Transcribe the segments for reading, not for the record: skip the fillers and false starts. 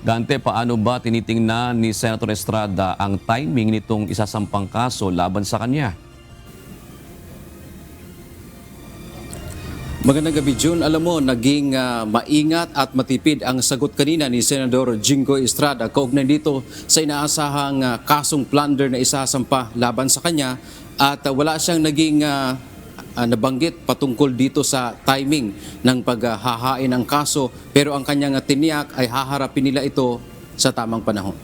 Dante, paano ba tinitingnan ni Senator Estrada ang timing nitong isasampang kaso laban sa kanya? Magandang gabi, June. Alam mo, naging maingat at matipid ang sagot kanina ni Senador Jinggoy Estrada kaugnay dito sa inaasahang kasong plunder na isasampa laban sa kanya at wala siyang naging nabanggit patungkol dito sa timing ng paghahain ng kaso, pero ang kanyang tiniyak ay haharapin nila ito sa tamang panahon.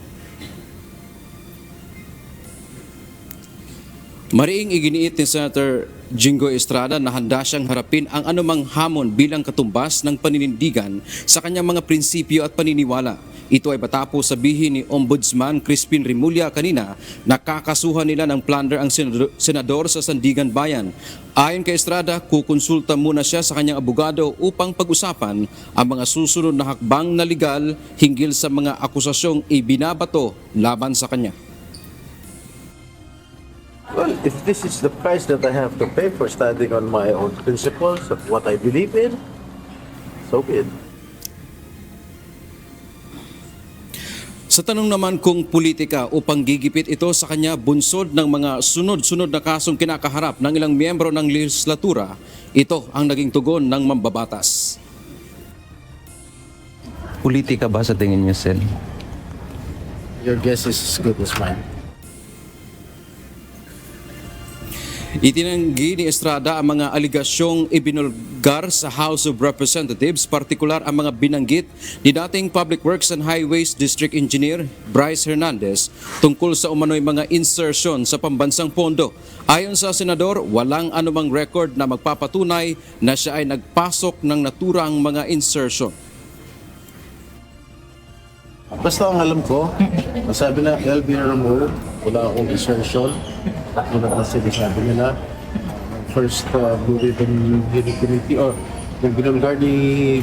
Mariing iginiit ni Senator Jinggoy Estrada na handa siyang harapin ang anumang hamon bilang katumbas ng paninindigan sa kanyang mga prinsipyo at paniniwala. Ito ay matapos sabihin ni Ombudsman Crispin Remulla kanina na kakasuhan nila ng plunder ang senador sa Sandigan Bayan. Ayon kay Estrada, kukonsulta muna siya sa kanyang abogado upang pag-usapan ang mga susunod na hakbang na legal hinggil sa mga akusasyong ibinabato laban sa kanya. Well, if this is the price that I have to pay for standing on my own principles of what I believe in, so be it. Sa tanong naman kung politika upang gigipit ito sa kanya bunsod ng mga sunod-sunod na kasong kinakaharap ng ilang miyembro ng legislatura, ito ang naging tugon ng mambabatas. Politika ba sa tingin niyo, Sen? Your guess is as good as mine. Itinanggi ni Estrada ang mga aligasyong ibinulgar sa House of Representatives, partikular ang mga binanggit ni dating Public Works and Highways District Engineer Bryce Hernandez tungkol sa umano'y mga insertion sa pambansang pondo. Ayon sa senador, walang anumang record na magpapatunay na siya ay nagpasok ng naturang mga insertion. Basta ang alam ko, sabi na LB Ramo, wala akong insertion. Tulad na sinasabi nila, first Blue Ribbon Hearing Committee or yung binulgar ni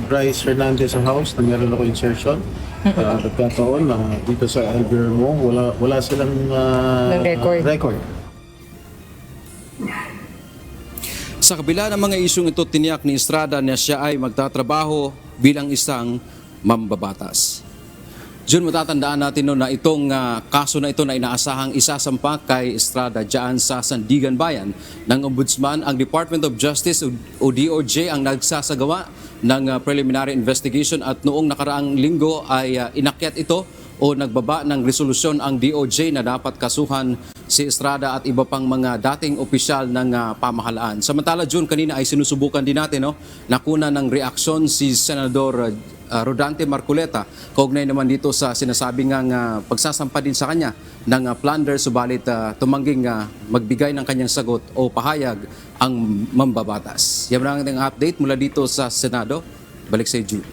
Bryce Hernandez sa House, nangyari ako insertion. Nagkataon na dito sa LB Ramo, wala silang record. Sa kabila ng mga isyong ito, tiniyak ni Estrada na siya ay magtatrabaho bilang isang mambabatas. Jun, matatandaan natin na itong kaso na ito na inaasahang isasampa kay Estrada dyan sa Sandigan Bayan ng Ombudsman. Ang Department of Justice o DOJ ang nagsasagawa ng preliminary investigation at noong nakaraang linggo ay inakyat ito o nagbaba ng resolusyon ang DOJ na dapat kasuhan si Estrada at iba pang mga dating opisyal ng pamahalaan. Samantala, Jun, kanina ay sinusubukan din natin nakuna ng reaksyon si Senador Rodante Marcoleta kaugnay naman dito sa sinasabing pagsasampa din sa kanya ng plunder, subalit tumangging magbigay ng kanyang sagot o pahayag ang mambabatas. Yan ang ating update mula dito sa Senado. Balik sa Jude.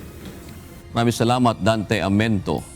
Maraming salamat, Dante Amento.